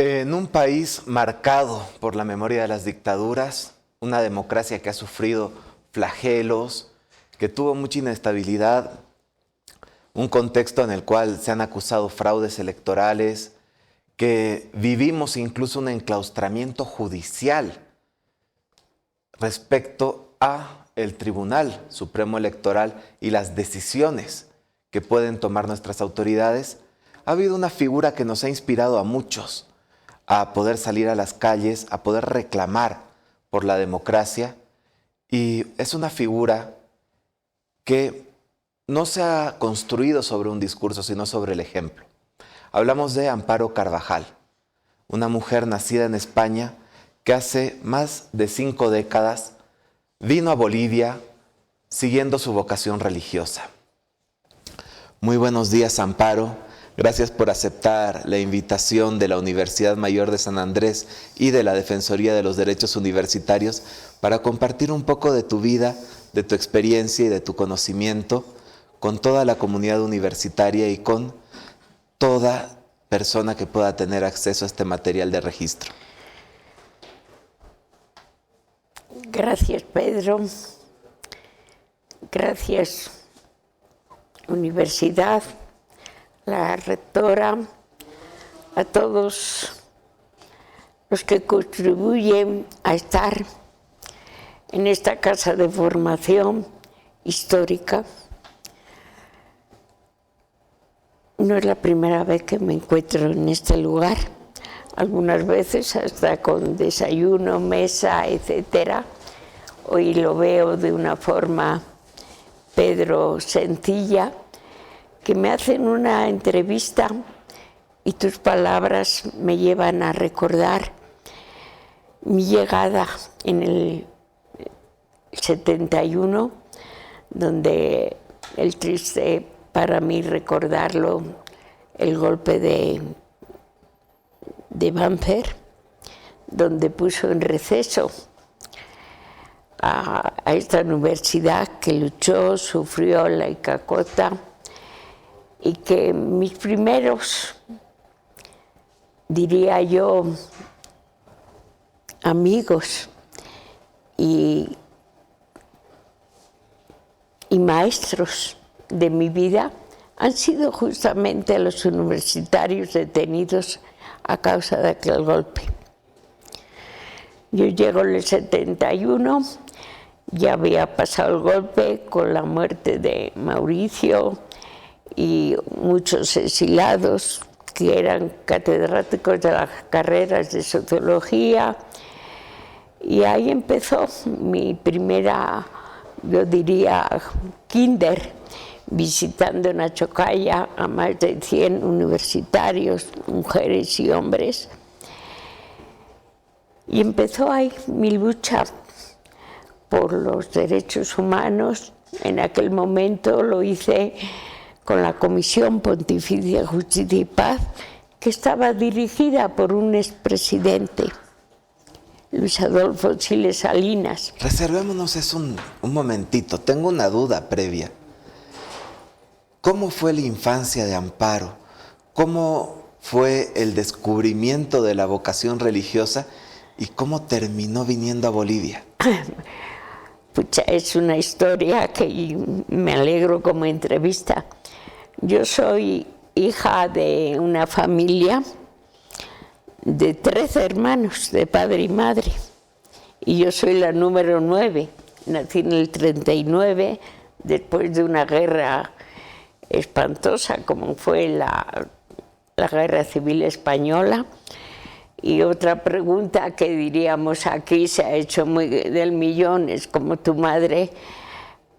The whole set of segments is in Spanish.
En un país marcado por la memoria de las dictaduras, una democracia que ha sufrido flagelos, que tuvo mucha inestabilidad, un contexto en el cual se han acusado fraudes electorales, que vivimos incluso un enclaustramiento judicial respecto a el Tribunal Supremo Electoral y las decisiones que pueden tomar nuestras autoridades. Ha habido una figura que nos ha inspirado a muchos a poder salir a las calles, a poder reclamar por la democracia, y es una figura que no se ha construido sobre un discurso, sino sobre el ejemplo. Hablamos de Amparo Carvajal, una mujer nacida en España que hace más de 5 décadas vino a Bolivia siguiendo su vocación religiosa. Muy buenos días, Amparo. Gracias por aceptar la invitación de la Universidad Mayor de San Andrés y de la Defensoría de los Derechos Universitarios para compartir un poco de tu vida, de tu experiencia y de tu conocimiento con toda la comunidad universitaria y con toda persona que pueda tener acceso a este material de registro. Gracias, Pedro. Gracias, Universidad, la rectora, a todos los que contribuyen a estar en esta casa de formación histórica. No es la primera vez que me encuentro en este lugar, algunas veces hasta con desayuno, mesa, etcétera. Hoy lo veo de una forma, Pedro, sencilla, que me hacen una entrevista y tus palabras me llevan a recordar mi llegada en el 71, donde el triste para mí recordarlo, el golpe de Banzer, donde puso en receso a esta universidad que luchó, sufrió la cacota, y que mis primeros, diría yo, amigos y maestros de mi vida han sido justamente los universitarios detenidos a causa de aquel golpe. Yo llego en el 71, ya había pasado el golpe con la muerte de Mauricio y muchos exilados que eran catedráticos de las carreras de sociología, y ahí empezó mi primera, yo diría, kinder, visitando en Achocaya a más de 100 universitarios, mujeres y hombres, y empezó ahí mi lucha por los derechos humanos. En aquel momento lo hice con la Comisión Pontificia Justicia y Paz, que estaba dirigida por un expresidente, Luis Adolfo Siles Salinas. Reservémonos un momentito, tengo una duda previa. ¿Cómo fue la infancia de Amparo? ¿Cómo fue el descubrimiento de la vocación religiosa y cómo terminó viniendo a Bolivia? Pucha, es una historia que me alegro como entrevista. Yo soy hija de una familia de 13 hermanos, de padre y madre, y yo soy la número 9. Nací en el 39, después de una guerra espantosa como fue la Guerra Civil Española. Y otra pregunta que diríamos aquí se ha hecho muy del millón es cómo tu madre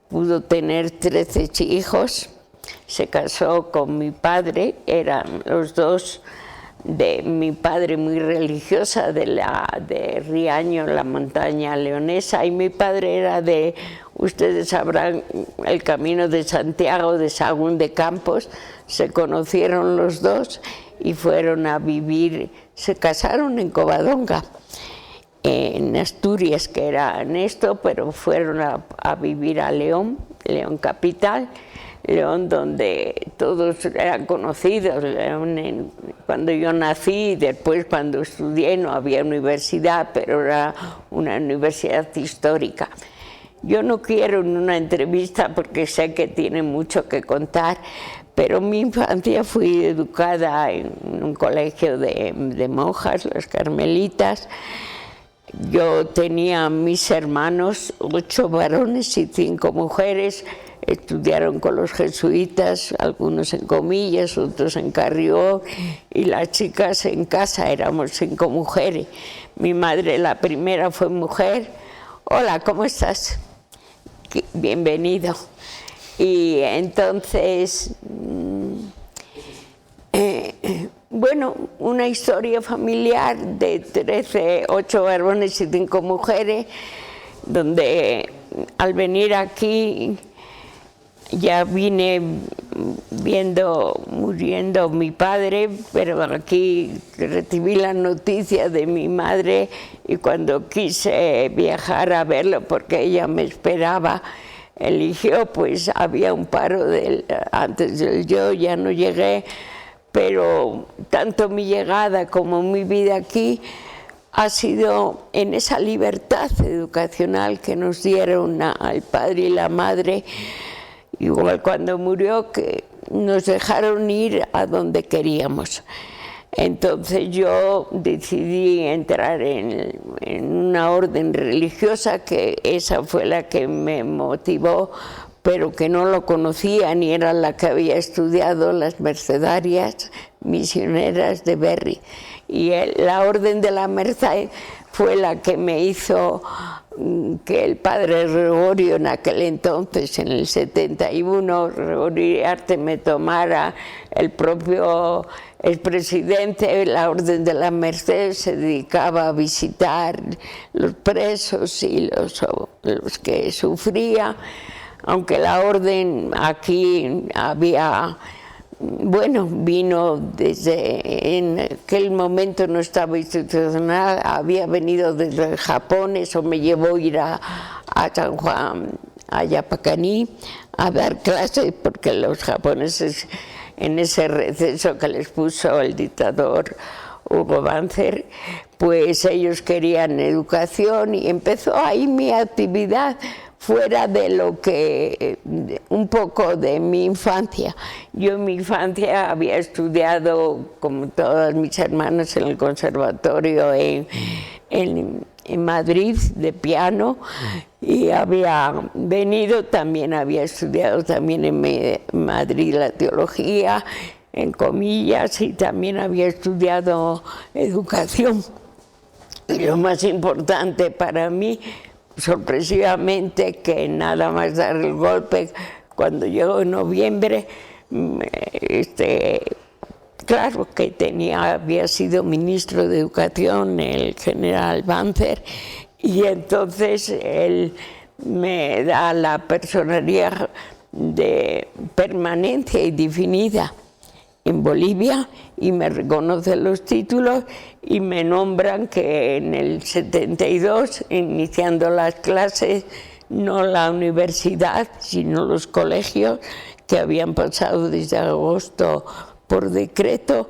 pudo tener 13 hijos, se casó con mi padre, eran los dos de mi padre muy religiosa de Riaño, la montaña leonesa, y mi padre era de, ustedes sabrán, el Camino de Santiago, de Sahagún de Campos. Se conocieron los dos y fueron a vivir, se casaron en Covadonga, en Asturias, que era en esto, pero fueron a vivir a León, León capital. León, donde todos eran conocidos. León, cuando yo nací, después cuando estudié, no había universidad, pero era una universidad histórica. Yo no quiero en una entrevista, porque sé que tiene mucho que contar, pero mi infancia fui educada en un colegio de monjas, las carmelitas. Yo tenía mis hermanos, 8 varones y 5 mujeres. Estudiaron con los jesuitas, algunos en Comillas, otros en Carrión, y las chicas en casa éramos 5 mujeres. Mi madre, la primera, fue mujer. Hola, ¿cómo estás? Bienvenido. Y entonces, bueno, una historia familiar de 8 varones y 5 mujeres, donde al venir aquí ya vine muriendo mi padre, pero aquí recibí la noticia de mi madre, y cuando quise viajar a verlo, porque ella me esperaba, eligió, pues había un paro antes del yo ya no llegué, pero tanto mi llegada como mi vida aquí ha sido en esa libertad educacional que nos dieron al padre y la madre. Igual cuando murió, que nos dejaron ir a donde queríamos. Entonces yo decidí entrar en una orden religiosa, que esa fue la que me motivó, pero que no lo conocía, ni era la que había estudiado, las Mercedarias Misioneras de Berry. Y la Orden de la Merced fue la que me hizo que el padre Gregorio, en aquel entonces, en el 71, Gregorio Arte, me tomara. El propio expresidente. La Orden de la Merced se dedicaba a visitar los presos y los que sufrían, aunque la orden aquí había... Bueno, vino en aquel momento no estaba institucional, había venido desde Japón. Eso me llevó a ir a San Juan, a Yapacaní, a dar clases, porque los japoneses, en ese receso que les puso el dictador Hugo Banzer, pues ellos querían educación, y empezó ahí mi actividad, fuera de lo que, un poco de mi infancia. Yo en mi infancia había estudiado, como todas mis hermanas, en el conservatorio en Madrid, de piano, y había venido, también había estudiado también en Madrid la teología, en Comillas, y también había estudiado educación. Y lo más importante para mí, sorpresivamente, que nada más dar el golpe, cuando llegó en noviembre, claro que había sido ministro de Educación el general Banzer, y entonces él me da la personería de permanencia indefinida en Bolivia, y me reconocen los títulos y me nombran que en el 72, iniciando las clases, no la universidad, sino los colegios, que habían pasado desde agosto por decreto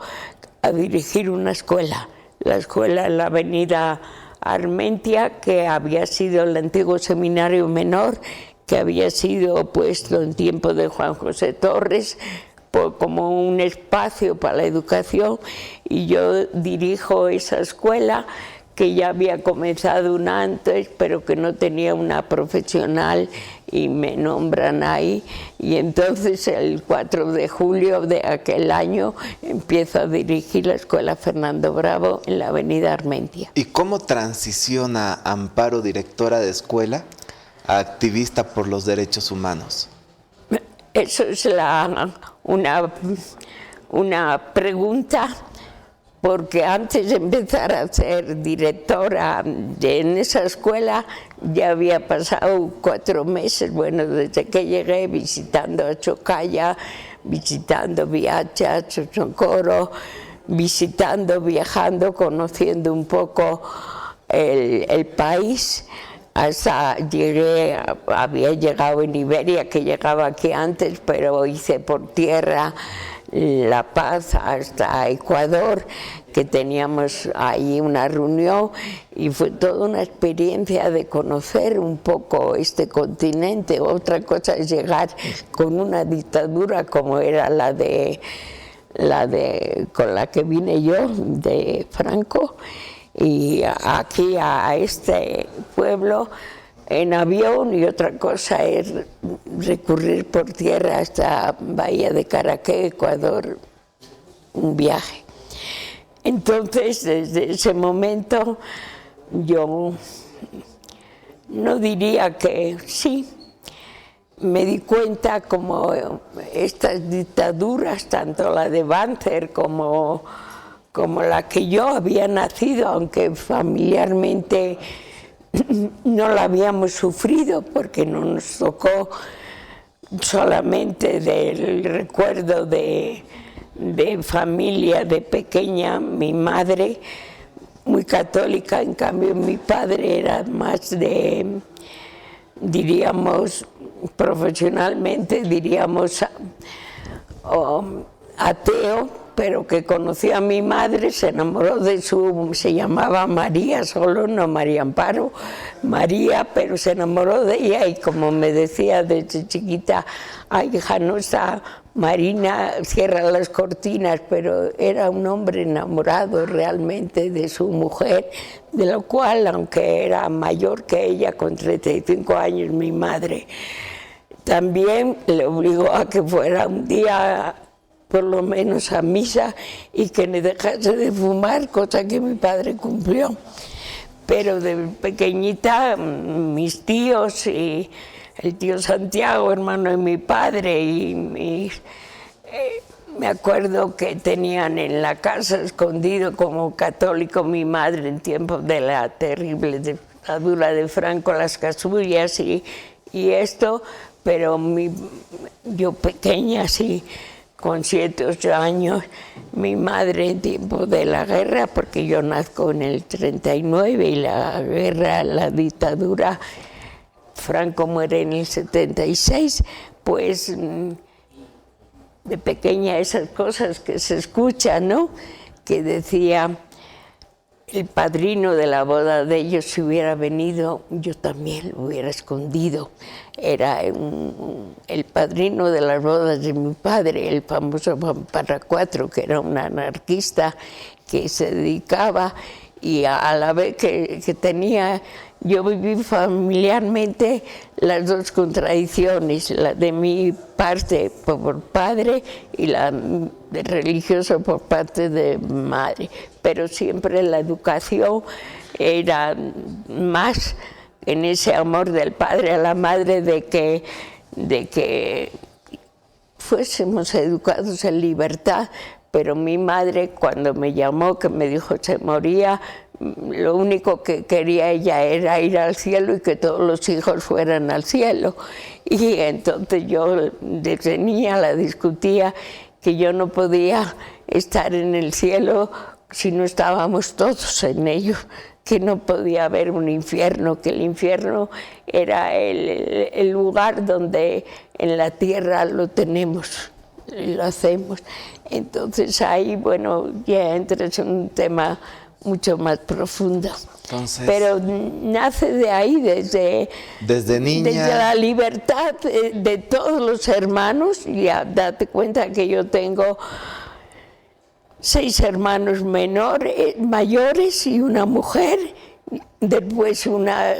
a dirigir una escuela. La escuela en la avenida Armentia, que había sido el antiguo seminario menor, que había sido puesto en tiempo de Juan José Torres como un espacio para la educación, y yo dirijo esa escuela, que ya había comenzado una antes, pero que no tenía una profesional, y me nombran ahí, y entonces el 4 de julio de aquel año empiezo a dirigir la escuela Fernando Bravo en la avenida Armentia. ¿Y cómo transiciona Amparo, directora de escuela, a activista por los derechos humanos? Eso es una pregunta, porque antes de empezar a ser directora en esa escuela ya había pasado 4 meses, bueno, desde que llegué, visitando a Chocalla, visitando Viacha, Chochocoro, viajando, conociendo un poco el país, hasta había llegado en Iberia, que llegaba aquí antes, pero hice por tierra La Paz hasta Ecuador, que teníamos ahí una reunión, y fue toda una experiencia de conocer un poco este continente. Otra cosa es llegar con una dictadura como era con la que vine yo, de Franco, y aquí a este pueblo en avión, y otra cosa es recurrir por tierra hasta Bahía de Caraqué, Ecuador, un viaje. Entonces, desde ese momento, yo no diría que sí, me di cuenta como estas dictaduras, tanto la de Banzer como la que yo había nacido, aunque familiarmente no la habíamos sufrido, porque no nos tocó solamente del recuerdo de familia, de pequeña, mi madre muy católica, en cambio mi padre era más de, diríamos, profesionalmente, diríamos, ateo, pero que conoció a mi madre, se enamoró se llamaba María solo, no María Amparo, María, pero se enamoró de ella, y como me decía desde chiquita, ay, hija, no está Marina, cierra las cortinas, pero era un hombre enamorado realmente de su mujer, de lo cual, aunque era mayor que ella, con 35 años, mi madre, también le obligó a que fuera un día por lo menos a misa y que me dejase de fumar, cosa que mi padre cumplió. Pero de pequeñita, mis tíos y el tío Santiago, hermano de mi padre, me acuerdo que tenían en la casa escondido como católico mi madre en tiempos de la terrible dictadura de Franco, las casullas y esto, pero yo pequeña, sí, con 7 o 8 años, mi madre en tiempo de la guerra, porque yo nazco en el 39 y la guerra, la dictadura, Franco muere en el 76, pues de pequeña esas cosas que se escuchan, ¿no? Que decía el padrino de la boda de ellos, si hubiera venido, yo también lo hubiera escondido. Era el padrino de las bodas de mi padre, el famoso Pamparra 4, que era un anarquista que se dedicaba, y a la vez que tenía, yo viví familiarmente las dos contradicciones, la de mi parte por padre y la de religioso por parte de madre, pero siempre la educación era más en ese amor del padre a la madre de que fuésemos educados en libertad. Pero mi madre, cuando me llamó, que me dijo se moría, lo único que quería ella era ir al cielo y que todos los hijos fueran al cielo. Y entonces yo desde niña la discutía, que yo no podía estar en el cielo si no estábamos todos en ello, que no podía haber un infierno, que el infierno era el lugar donde en la tierra lo tenemos y lo hacemos. Entonces ahí, bueno, ya entras en un tema mucho más profundo. Entonces, pero nace de ahí, desde niña, desde la libertad de todos los hermanos. Ya date cuenta que yo tengo 6 hermanos mayores y una mujer, después una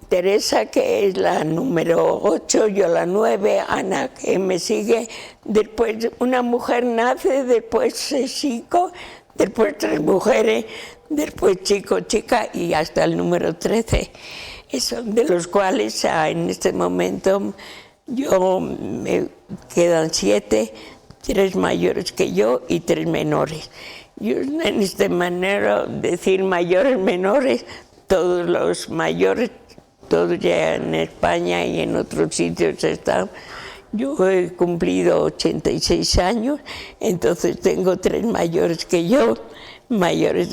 Teresa, que es la número 8, yo la 9, Ana, que me sigue, después una mujer nace, después 6 chicos, después 3 mujeres, después chico, chica y hasta el número 13. Son de los cuales en este momento me quedan 7, 3 mayores que yo y 3 menores. Yo en esta manera decir mayores, menores, todos los mayores, todos ya en España y en otros sitios están. Yo he cumplido 86 años, entonces tengo 3 mayores que yo, mayores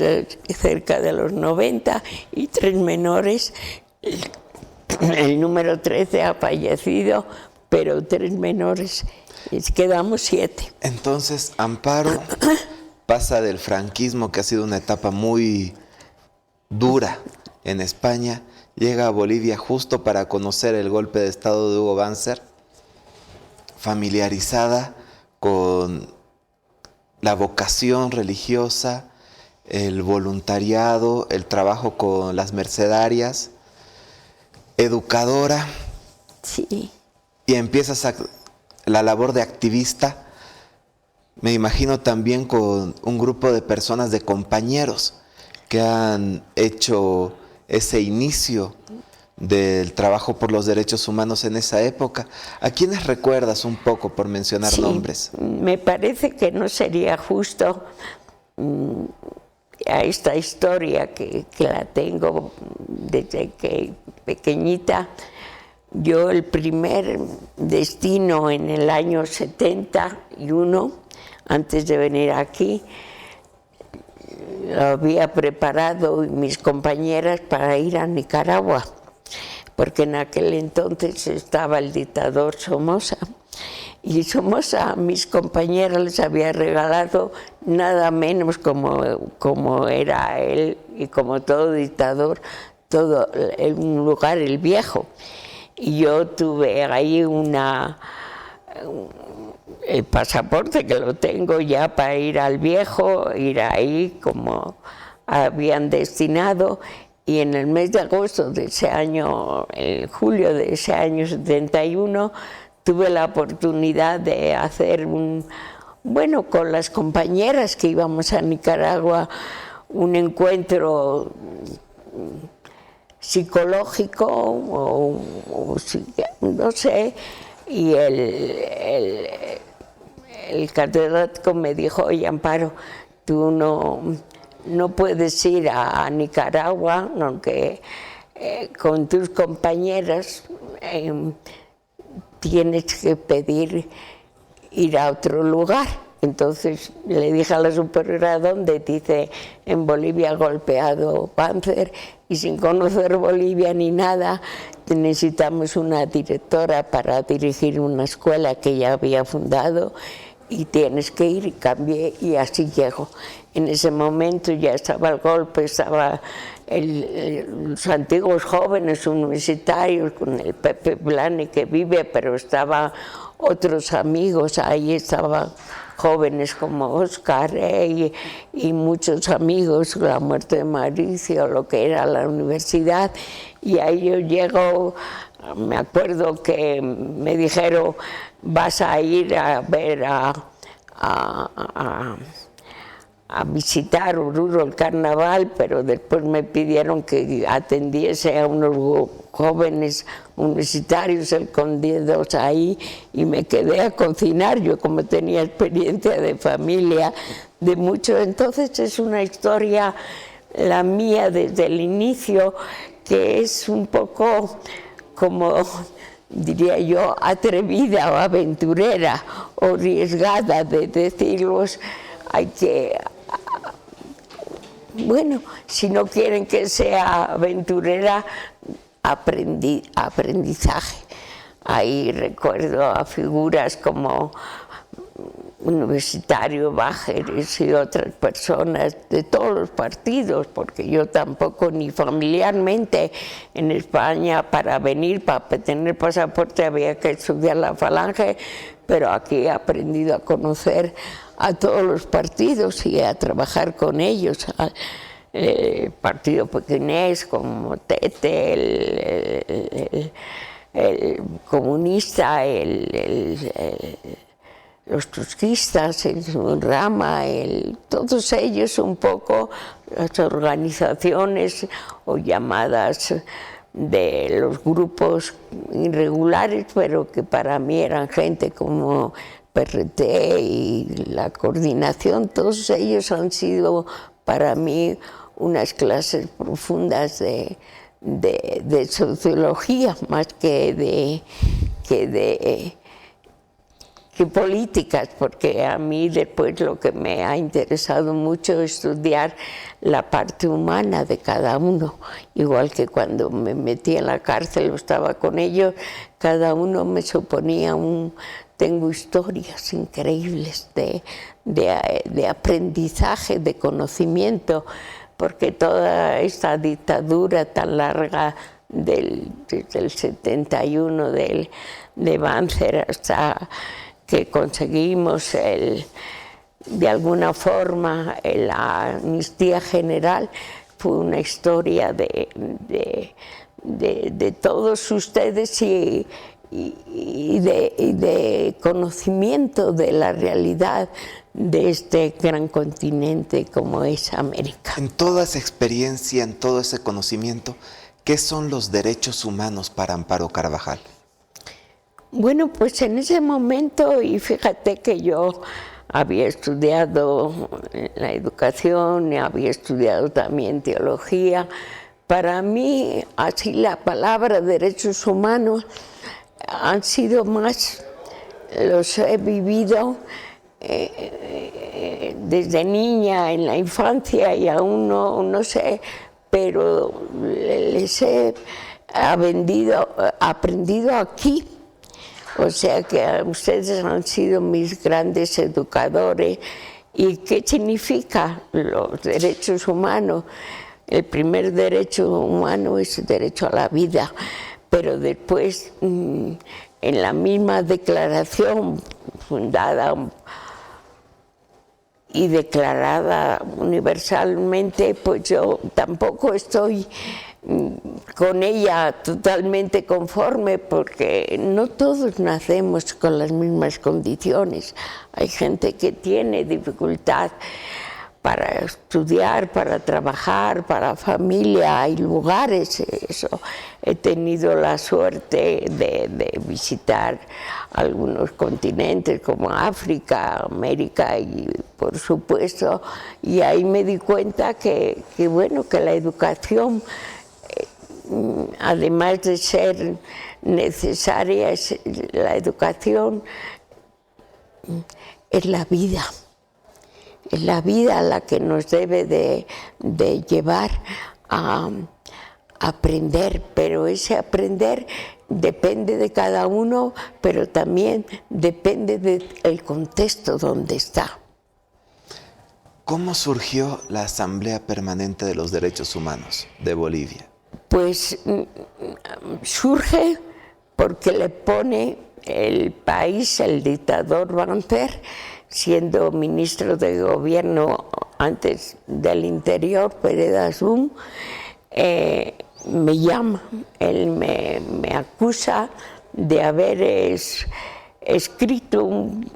cerca de los 90, y 3 menores el número 13 ha fallecido, pero 3 menores, quedamos 7. Entonces, Amparo pasa del franquismo, que ha sido una etapa muy dura en España, llega a Bolivia justo para conocer el golpe de estado de Hugo Banzer, familiarizada con la vocación religiosa, el voluntariado, el trabajo con las mercedarias, educadora. Sí. Y empiezas la labor de activista, me imagino también con un grupo de personas, de compañeros que han hecho ese inicio del trabajo por los derechos humanos en esa época. ¿A quiénes recuerdas un poco, por mencionar nombres? Me parece que no sería justo a esta historia que la tengo desde que pequeñita. Yo el primer destino en el año 71, antes de venir aquí, lo había preparado mis compañeras para ir a Nicaragua, porque en aquel entonces estaba el dictador Somoza, y Somoza a mis compañeras les había regalado nada menos como era él y como todo dictador, todo en un lugar, el Viejo. Y yo tuve ahí el pasaporte, que lo tengo ya para ir al Viejo, ir ahí como habían destinado, y en el mes de agosto de ese año, el julio de ese año 71, tuve la oportunidad de hacer con las compañeras que íbamos a Nicaragua, un encuentro psicológico o no sé, y el catedrático me dijo: oye, Amparo, tú no puedes ir a Nicaragua, aunque con tus compañeras tienes que pedir ir a otro lugar. Entonces le dije a la superiora dónde, dice: en Bolivia ha golpeado Banzer y sin conocer Bolivia ni nada, necesitamos una directora para dirigir una escuela que ella había fundado y tienes que ir. Y cambié y así llego. En ese momento ya estaba el golpe, estaba los antiguos jóvenes universitarios con el Pepe Blane, que vive, pero estaban otros amigos, ahí estaban jóvenes como Oscar y muchos amigos, la muerte de Mauricio, lo que era la universidad. Y ahí yo llego, me acuerdo que me dijeron: vas a ir a ver a visitar Oruro el carnaval, pero después me pidieron que atendiese a unos jóvenes universitarios escondidos ahí, y me quedé a cocinar. Yo, como tenía experiencia de familia de mucho, entonces es una historia, la mía desde el inicio, que es un poco como, diría yo, atrevida o aventurera o arriesgada, de decirlos. Hay que, si no quieren que sea aventurera, aprendizaje. Ahí recuerdo a figuras como Universitario, Bájeres y otras personas de todos los partidos, porque yo tampoco, ni familiarmente en España, para venir, para tener pasaporte había que estudiar la Falange, pero aquí he aprendido a conocer a todos los partidos y a trabajar con ellos. El partido pequinés, como Tete, el comunista, los trotskistas, el Rama, todos ellos un poco, las organizaciones o llamadas de los grupos irregulares, pero que para mí eran gente como PRT y la coordinación. Todos ellos han sido para mí unas clases profundas de sociología, más que de que políticas, porque a mí después lo que me ha interesado mucho es estudiar la parte humana de cada uno, igual que cuando me metí en la cárcel o estaba con ellos, cada uno me suponía tengo historias increíbles de aprendizaje, de conocimiento, porque toda esta dictadura tan larga desde el 71 de Banzer hasta que conseguimos de alguna forma la amnistía general, fue una historia de todos ustedes y de conocimiento de la realidad de este gran continente como es América. En toda esa experiencia, en todo ese conocimiento, ¿qué son los derechos humanos para Amparo Carvajal? Bueno, pues en ese momento, y fíjate que yo había estudiado la educación, había estudiado también teología, para mí así la palabra derechos humanos han sido más, los he vivido desde niña, en la infancia, y aún no sé, pero les he aprendido aquí. O sea que ustedes han sido mis grandes educadores. ¿Y qué significa los derechos humanos? El primer derecho humano es el derecho a la vida, pero después en la misma declaración fundada y declarada universalmente, pues yo tampoco estoy con ella totalmente conforme, porque no todos nacemos con las mismas condiciones. Hay gente que tiene dificultad para estudiar, para trabajar, para familia, hay lugares, eso. He tenido la suerte de visitar algunos continentes como África, América y por supuesto, y ahí me di cuenta que bueno, que la educación, además de ser necesaria, la educación es la vida. Es la vida la que nos debe de llevar a aprender, pero ese aprender depende de cada uno, pero también depende del contexto donde está. ¿Cómo surgió la Asamblea Permanente de los Derechos Humanos de Bolivia? Pues surge porque le pone el país, el dictador Banzer, siendo ministro de gobierno antes del Interior, Pérez Asum, me llama, él me acusa de haber escrito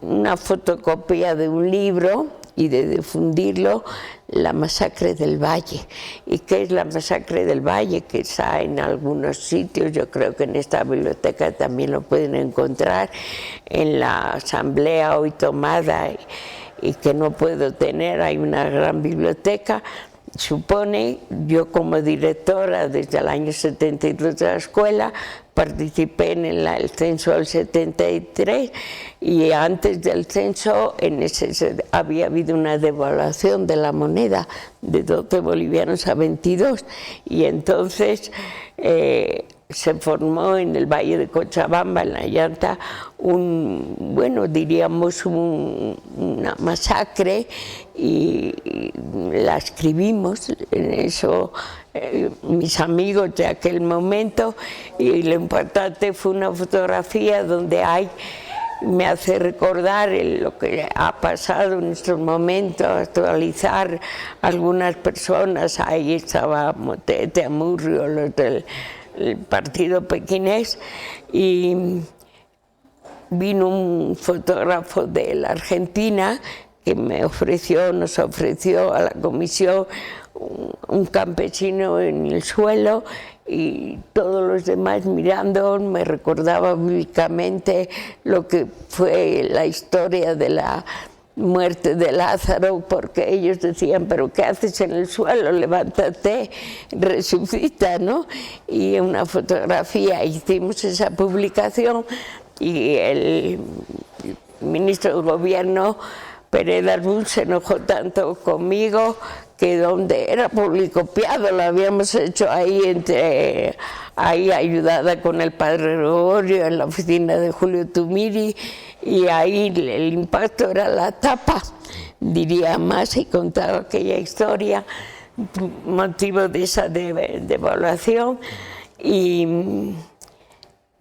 una fotocopia de un libro y de difundirlo, La Masacre del Valle. ¿Y qué es la Masacre del Valle? Que está en algunos sitios, yo creo que en esta biblioteca también lo pueden encontrar, en la asamblea hoy tomada y que no puedo tener, hay una gran biblioteca. Supone, yo como directora desde el año 72 de la escuela, participé en el censo del 73 y antes del censo había habido una devaluación de la moneda de 12 bolivianos a 22 y entonces se formó en el Valle de Cochabamba, en La Llanta, diríamos una masacre y la escribimos en eso. Mis amigos de aquel momento, y lo importante fue una fotografía donde me hace recordar lo que ha pasado en estos momentos, actualizar algunas personas. Ahí estaba Motete, Amurrio, los del partido pequinés, y vino un fotógrafo de la Argentina que nos ofreció a la comisión un campesino en el suelo, y todos los demás mirando. Me recordaba bíblicamente lo que fue la historia de la muerte de Lázaro, porque ellos decían, pero ¿qué haces en el suelo? Levántate, resucita, ¿no? Y una fotografía, hicimos esa publicación y el ministro de Gobierno, Pérez Arbún, se enojó tanto conmigo que donde era publicopiado lo habíamos hecho ahí ayudada con el padre Gregorio en la oficina de Julio Tumiri, y ahí el impacto era la tapa, diría más, y contaba aquella historia, motivo de esa devaluación, y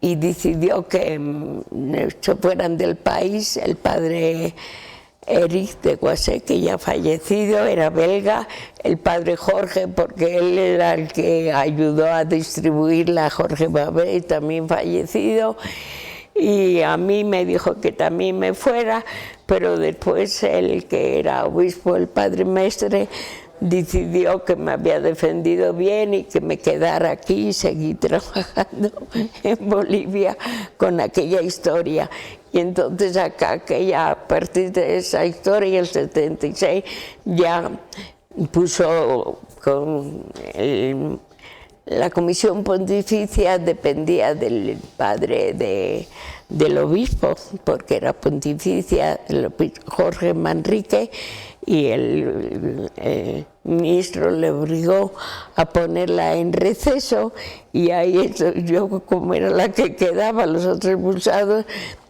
decidió que se fueran del país. El padre Eric de Guasé, que ya fallecido, era belga, el padre Jorge, porque él era el que ayudó a distribuirla, Jorge Babé, también fallecido, y a mí me dijo que también me fuera, pero después el que era obispo, el padre Mestre, decidió que me había defendido bien y que me quedara aquí y seguí trabajando en Bolivia con aquella historia. Y entonces acá, a partir de esa historia, el 76, ya puso con la comisión pontificia, dependía del padre del obispo, porque era pontificia, el Jorge Manrique, y el ministro le obligó a ponerla en receso, y ahí yo, como era la que quedaba, los otros expulsados,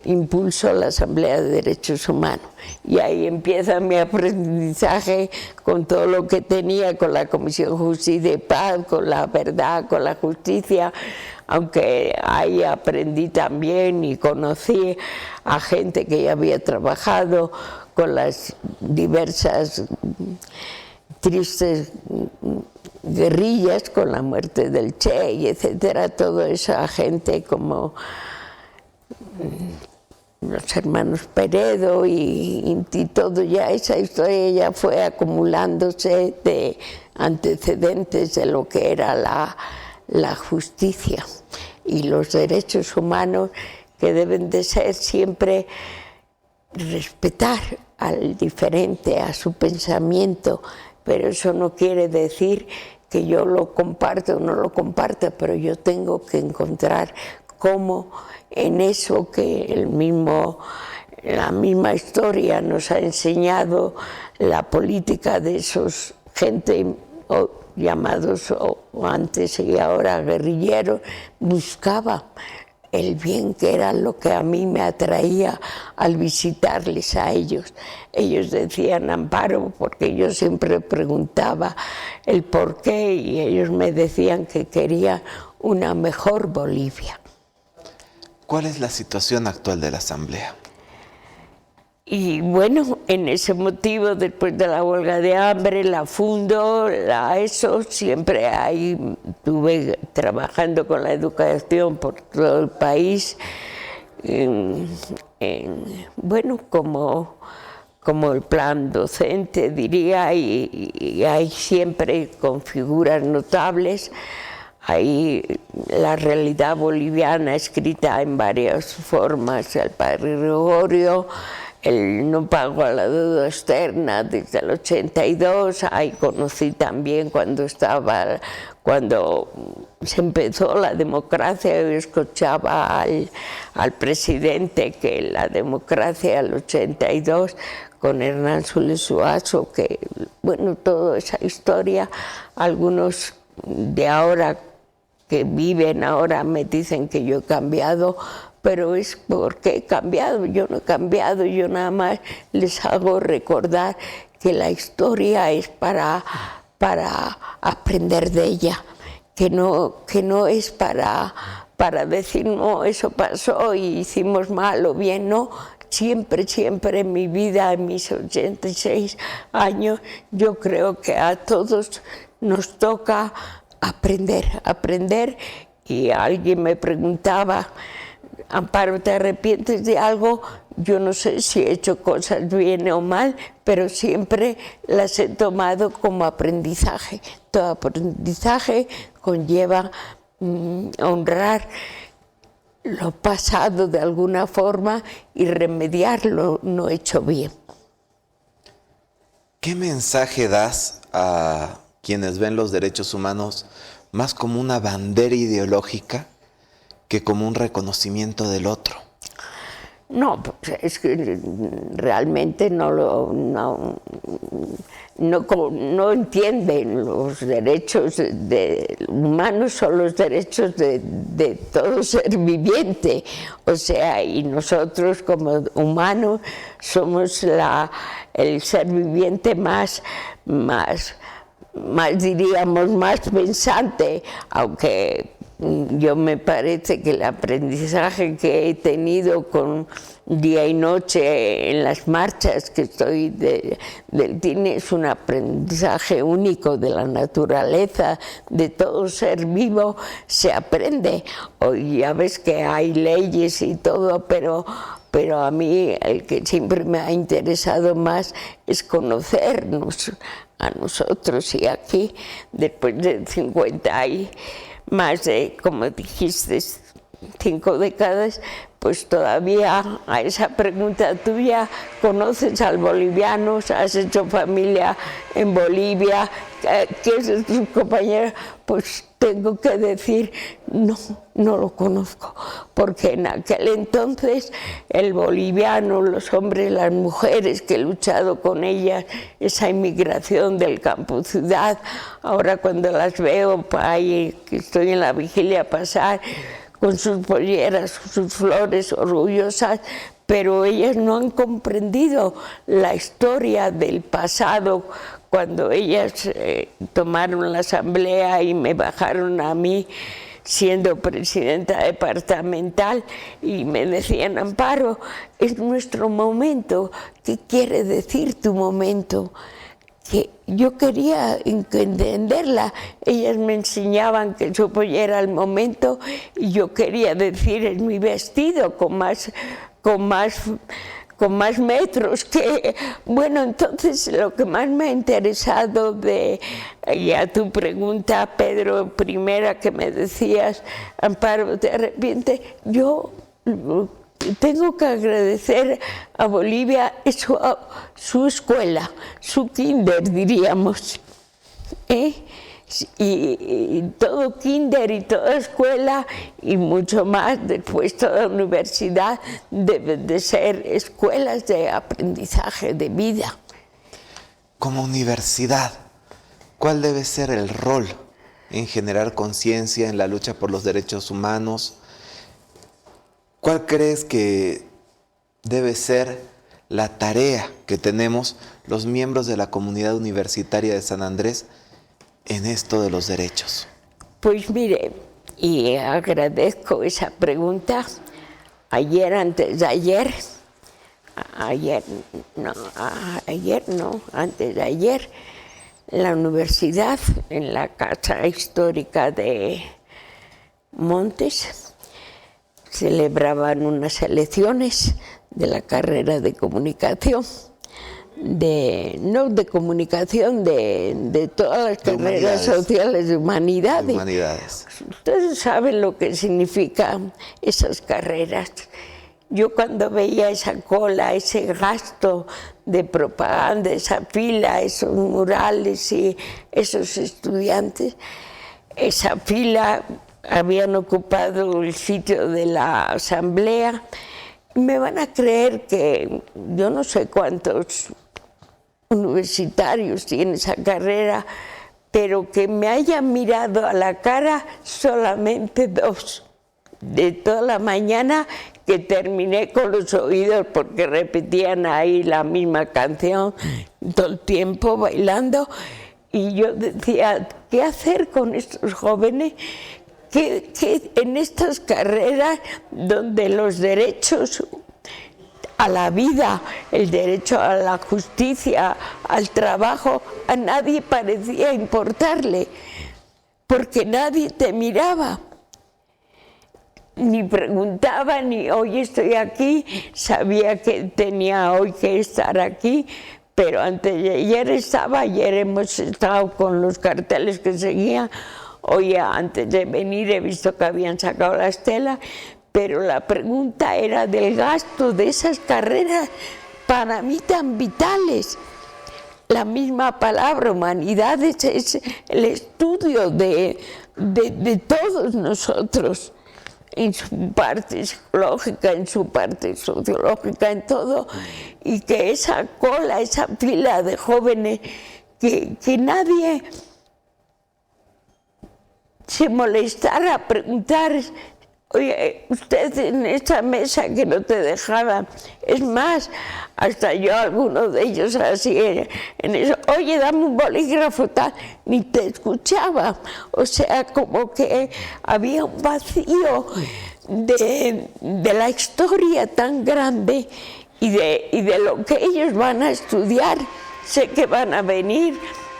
impulsó la Asamblea de Derechos Humanos. Y ahí empieza mi aprendizaje con todo lo que tenía, con la Comisión Justicia y Paz, con la verdad, con la justicia, aunque ahí aprendí también y conocí a gente que ya había trabajado con las diversas tristes guerrillas, con la muerte del Che, y etcétera, toda esa gente como los hermanos Peredo y todo, ya esa historia ya fue acumulándose de antecedentes de lo que era la justicia y los derechos humanos, que deben de ser siempre respetar al diferente, a su pensamiento, pero eso no quiere decir que yo lo comparto o no lo comparta, pero yo tengo que encontrar cómo en eso que la misma historia nos ha enseñado, la política de esos gente llamados o antes y ahora guerrilleros, buscaba el bien, que era lo que a mí me atraía al visitarles a ellos. Ellos decían Amparo, porque yo siempre preguntaba el por qué, y ellos me decían que querían una mejor Bolivia. ¿Cuál es la situación actual de la Asamblea? Y bueno, en ese motivo, después de la huelga de hambre, la fundo, eso, siempre ahí estuve trabajando con la educación por todo el país, bueno, como el plan docente, diría, y hay siempre con figuras notables. Ahí la realidad boliviana escrita en varias formas, el padre Gregorio, el no pago a la deuda externa desde el 82, ahí conocí también cuando se empezó la democracia, yo escuchaba al presidente que la democracia al 82 con Hernán Suárez Suazo, que bueno, toda esa historia, algunos de ahora que viven ahora me dicen que yo he cambiado, pero es porque he cambiado, yo no he cambiado, yo nada más les hago recordar que la historia es para aprender de ella, que no es para decir, no, eso pasó y hicimos mal o bien, no. Siempre en mi vida, en mis 86 años, yo creo que a todos nos toca aprender, y alguien me preguntaba, Amparo, ¿te arrepientes de algo? Yo no sé si he hecho cosas bien o mal, pero siempre las he tomado como aprendizaje. Todo aprendizaje conlleva honrar lo pasado de alguna forma y remediar lo no hecho bien. ¿Qué mensaje das a quienes ven los derechos humanos más como una bandera ideológica que como un reconocimiento del otro? No, pues es que realmente no entienden los derechos humanos, son los derechos de todo ser viviente. O sea, y nosotros como humanos somos el ser viviente más diríamos, más pensante, aunque yo me parece que el aprendizaje que he tenido con día y noche en las marchas que estoy del cine es un aprendizaje único de la naturaleza, de todo ser vivo se aprende. Hoy ya ves que hay leyes y todo, pero a mí el que siempre me ha interesado más es conocernos a nosotros, y aquí, después de 50 y más de, como dijiste, 5 décadas, pues todavía a esa pregunta tuya, ¿conoces al boliviano? ¿Has hecho familia en Bolivia? ¿Qué es de tus compañeros? Pues tengo que decir, no lo conozco, porque en aquel entonces el boliviano, los hombres, las mujeres que he luchado con ellas, esa inmigración del campo-ciudad, ahora cuando las veo, ahí que estoy en la vigilia pasar, con sus polleras, sus flores orgullosas, pero ellas no han comprendido la historia del pasado. Cuando ellas tomaron la asamblea y me bajaron a mí siendo presidenta departamental y me decían, Amparo, es nuestro momento. ¿Qué quiere decir tu momento? Que yo quería entenderla. Ellas me enseñaban que su pollera el momento y yo quería decir, es mi vestido con más metros que... Bueno, entonces lo que más me ha interesado y a tu pregunta, Pedro, primera que me decías, Amparo, ¿te arrepientes? Yo tengo que agradecer a Bolivia su escuela, su kinder, diríamos. Y todo kinder y toda escuela y mucho más, después toda universidad, deben de ser escuelas de aprendizaje de vida. Como universidad, ¿cuál debe ser el rol en generar conciencia en la lucha por los derechos humanos? ¿Cuál crees que debe ser la tarea que tenemos los miembros de la comunidad universitaria de San Andrés en esto de los derechos? Pues mire, y agradezco esa pregunta. Antes de ayer, la universidad, en la Casa Histórica de Montes, celebraban unas elecciones de la carrera de comunicación, de todas las carreras sociales de humanidades. Ustedes saben lo que significan esas carreras. Yo cuando veía esa cola, ese gasto de propaganda, esa fila, esos murales y esos estudiantes, esa fila habían ocupado el sitio de la asamblea. Me van a creer que yo no sé cuántos universitarios tiene esa carrera, pero que me hayan mirado a la cara solamente 2, de toda la mañana, que terminé con los oídos porque repetían ahí la misma canción todo el tiempo bailando, y yo decía, ¿qué hacer con estos jóvenes que en estas carreras donde los derechos a la vida, el derecho a la justicia, al trabajo, a nadie parecía importarle, porque nadie te miraba, ni preguntaba, ni hoy estoy aquí, sabía que tenía hoy que estar aquí, pero antes de ayer hemos estado con los carteles que seguían. Hoy, antes de venir, he visto que habían sacado la estela, pero la pregunta era del gasto de esas carreras para mí tan vitales. La misma palabra, humanidades, es el estudio de todos nosotros. en su parte psicológica, en su parte sociológica, en todo, y que esa cola, esa fila de jóvenes, que nadie se molestara a preguntar: oye, usted en esta mesa que no te dejaban. Es más, hasta yo, algunos de ellos así, en eso: oye, dame un bolígrafo, tal, ni te escuchaba. O sea, como que había un vacío de la historia tan grande y de lo que ellos van a estudiar. Sé que van a venir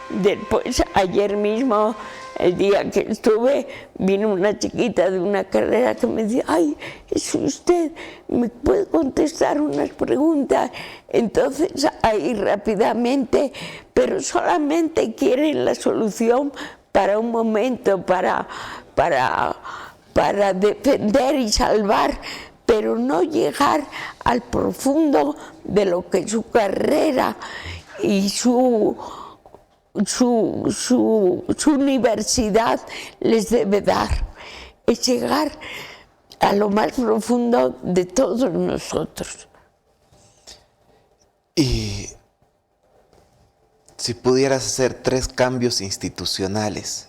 después. Ayer mismo, el día que estuve, vino una chiquita de una carrera que me decía: ay, ¿es usted? ¿Me puede contestar unas preguntas? Entonces, ahí rápidamente, pero solamente quieren la solución para un momento, para defender y salvar, pero no llegar al profundo de lo que su carrera y su universidad les debe dar. Es llegar a lo más profundo de todos nosotros. Y si pudieras hacer 3 cambios institucionales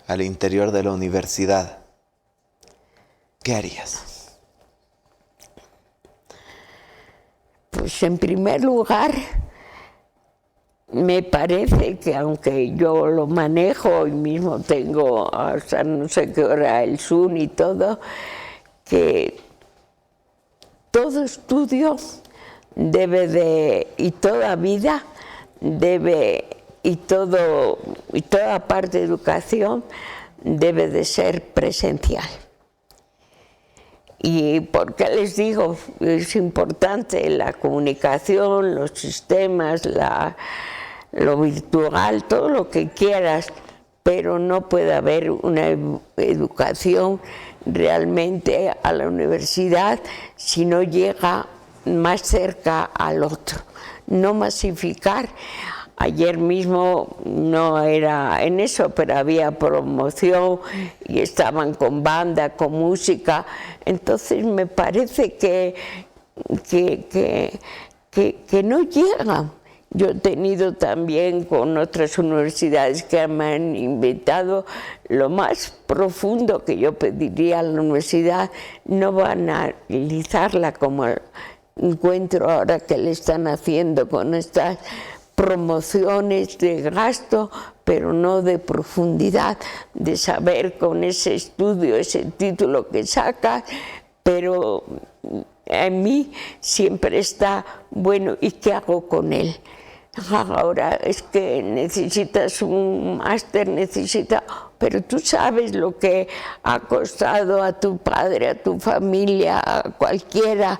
al interior de la universidad, ¿qué harías? Pues en primer lugar, me parece que, aunque yo lo manejo y mismo tengo hasta no sé qué hora el Zoom y todo, que todo estudio debe de, y toda vida debe, y toda parte de educación debe de ser presencial. ¿Y por qué les digo? Es importante la comunicación, los sistemas, lo virtual, todo lo que quieras, pero no puede haber una educación realmente a la universidad si no llega más cerca al otro. No masificar. Ayer mismo no era en eso, pero había promoción y estaban con banda, con música. Entonces me parece que no llegan. Yo he tenido también con otras universidades que me han invitado. Lo más profundo que yo pediría a la universidad: no banalizarla como encuentro ahora que le están haciendo con estas promociones de gasto, pero no de profundidad, de saber con ese estudio, ese título que sacas, pero en mí siempre está: bueno, ¿y qué hago con él? Ahora es que necesitas un máster, pero tú sabes lo que ha costado a tu padre, a tu familia, a cualquiera,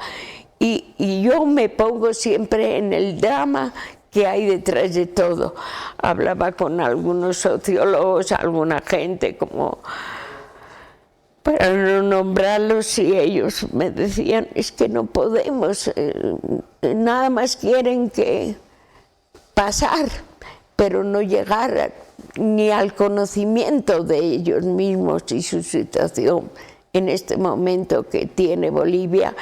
y yo me pongo siempre en el drama que hay detrás de todo. Hablaba con algunos sociólogos, alguna gente, como para no nombrarlos, y ellos me decían: es que no podemos, nada más quieren que pasar, pero no llegar ni al conocimiento de ellos mismos y su situación en este momento que tiene Bolivia.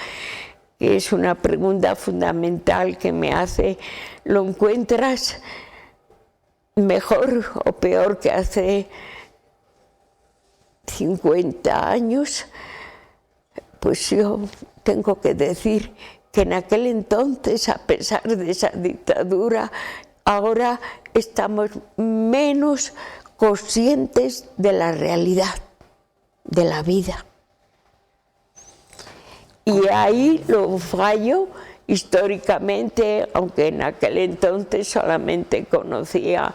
Es una pregunta fundamental que me hace: ¿lo encuentras mejor o peor que hace 50 años? Pues yo tengo que decir que en aquel entonces, a pesar de esa dictadura, ahora estamos menos conscientes de la realidad, de la vida. Y ahí lo fallo históricamente, aunque en aquel entonces solamente conocía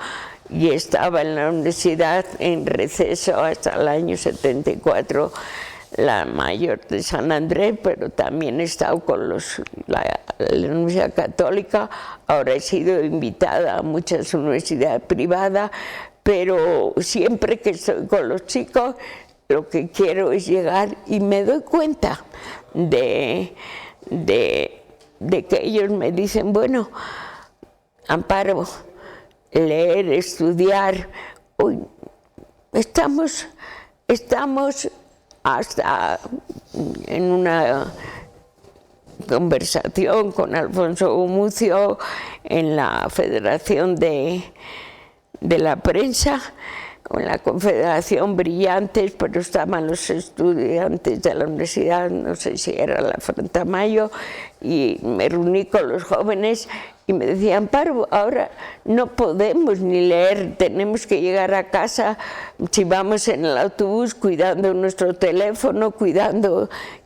y estaba en la universidad en receso hasta el año 74, la mayor de San Andrés, pero también he estado con la Universidad Católica. Ahora he sido invitada a muchas universidades privadas, pero siempre que estoy con los chicos, lo que quiero es llegar, y me doy cuenta de que ellos me dicen: bueno, Amparo, leer, estudiar, estamos hasta en una conversación con Alfonso Gumucio en la Federación de la Prensa, o en la Confederación Brillantes, pero estaban los estudiantes de la universidad, no sé si era la Frantamayo, y me reuní con los jóvenes y me decían: Amparo, ahora no podemos ni leer, tenemos que llegar a casa, si vamos en el autobús, cuidando nuestro teléfono,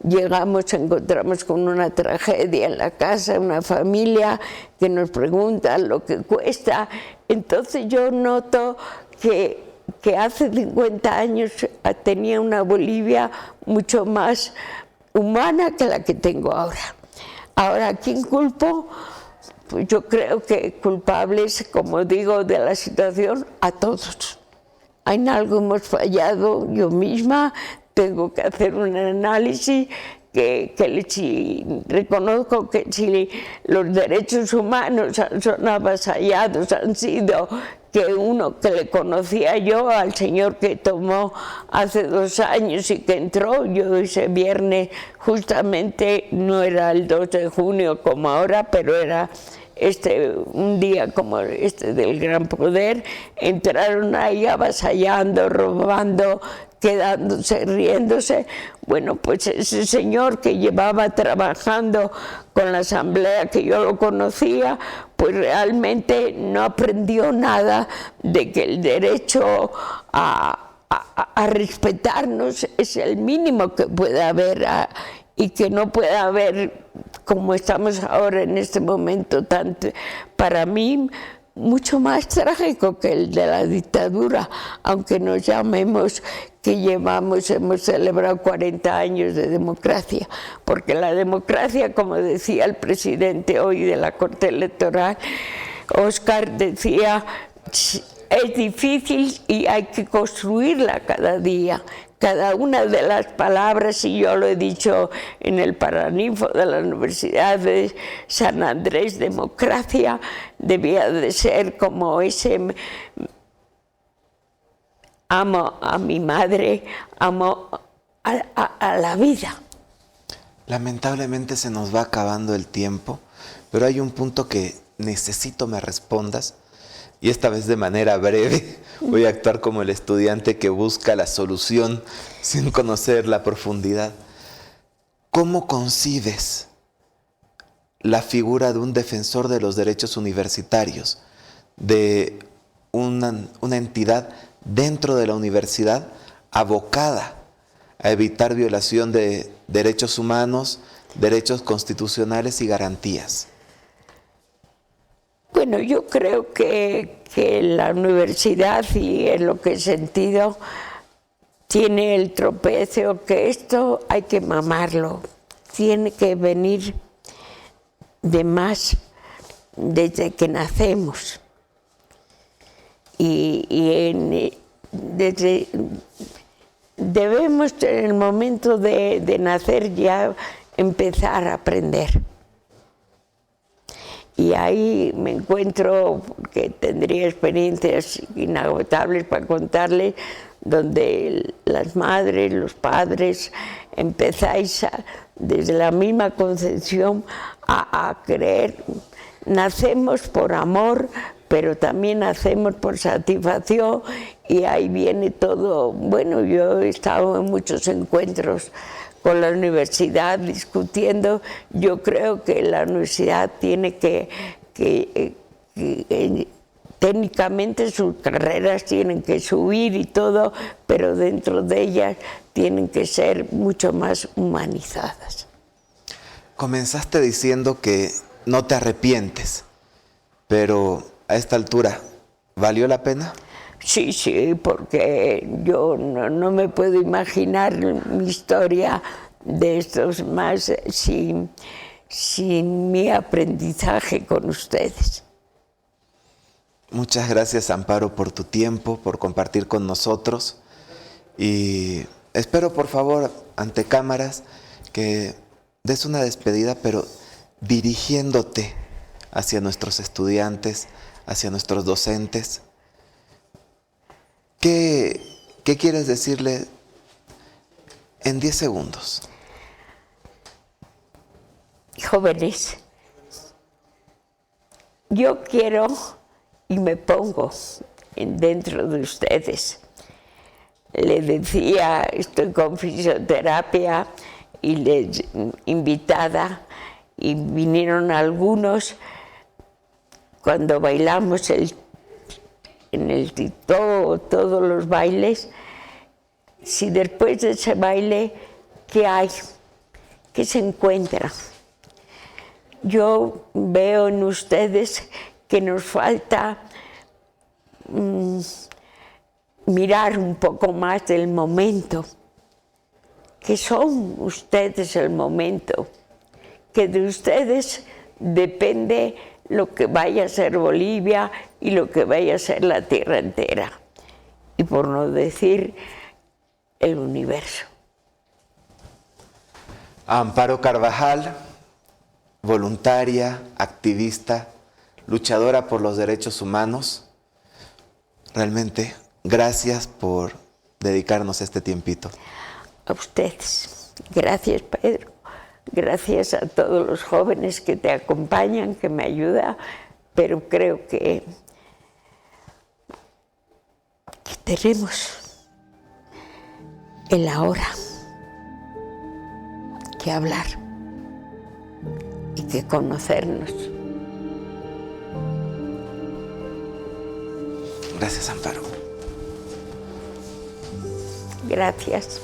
llegamos, encontramos con una tragedia en la casa, una familia que nos pregunta lo que cuesta. Entonces yo noto que hace 50 años tenía una Bolivia mucho más humana que la que tengo ahora. Ahora, ¿a quién culpo? Pues yo creo que culpables, como digo, de la situación, a todos. En algo hemos fallado, yo misma tengo que hacer un análisis si reconozco que si los derechos humanos son avasallados, han sido que uno que le conocía yo, al señor que tomó hace 2 años y que entró, yo ese viernes justamente no era el 2 de junio como ahora, pero era un día como este del Gran Poder, entraron ahí avasallando, robando, quedándose, riéndose. Bueno, pues ese señor que llevaba trabajando con la asamblea, que yo lo conocía, pues realmente no aprendió nada de que el derecho a respetarnos es el mínimo que puede haber y que no puede haber, como estamos ahora en este momento, tanto, para mí, mucho más trágico que el de la dictadura, aunque nos llamemos que hemos celebrado 40 años de democracia, porque la democracia, como decía el presidente hoy de la Corte Electoral, Oscar, decía, es difícil y hay que construirla cada día. Cada una de las palabras, y yo lo he dicho en el Paraninfo de la Universidad de San Andrés, democracia, debía de ser como ese: amo a mi madre, amo a la vida. Lamentablemente se nos va acabando el tiempo, pero hay un punto que necesito me respondas, y esta vez de manera breve. Voy a actuar como el estudiante que busca la solución sin conocer la profundidad. ¿Cómo concibes la figura de un defensor de los derechos universitarios, de una entidad dentro de la universidad abocada a evitar violación de derechos humanos, derechos constitucionales y garantías? Bueno, yo creo que la universidad, y en lo que he sentido, tiene el tropiezo que esto hay que mamarlo, tiene que venir de más desde que nacemos. Debemos en el momento de nacer ya empezar a aprender. Y ahí me encuentro, que tendría experiencias inagotables para contarles, donde las madres, los padres, empezáis desde la misma concepción a creer. Nacemos por amor, pero también nacemos por satisfacción, y ahí viene todo. Bueno, yo he estado en muchos encuentros con la universidad discutiendo. Yo creo que la universidad tiene que técnicamente sus carreras tienen que subir y todo, pero dentro de ellas tienen que ser mucho más humanizadas. Comenzaste diciendo que no te arrepientes, pero a esta altura, ¿valió la pena? Sí, porque yo no me puedo imaginar mi historia de estos más sin mi aprendizaje con ustedes. Muchas gracias, Amparo, por tu tiempo, por compartir con nosotros, y espero, por favor, ante cámaras, que des una despedida, pero dirigiéndote hacia nuestros estudiantes, hacia nuestros docentes. ¿Qué quieres decirle en 10 segundos. Jóvenes, yo quiero y me pongo dentro de ustedes. Le decía, estoy con fisioterapia y les invitada y vinieron algunos cuando bailamos todos los bailes. Si después de ese baile, ¿qué hay? ¿Qué se encuentra? Yo veo en ustedes que nos falta mirar un poco más del momento, que son ustedes el momento, que de ustedes depende lo que vaya a ser Bolivia y lo que vaya a ser la tierra entera, y por no decir el universo. Amparo Carvajal, voluntaria, activista, luchadora por los derechos humanos, realmente gracias por dedicarnos este tiempito. A ustedes. Gracias, Pedro. Gracias a todos los jóvenes que te acompañan, que me ayudan, pero creo que tenemos el ahora que hablar y que conocernos. Gracias, Amparo. Gracias.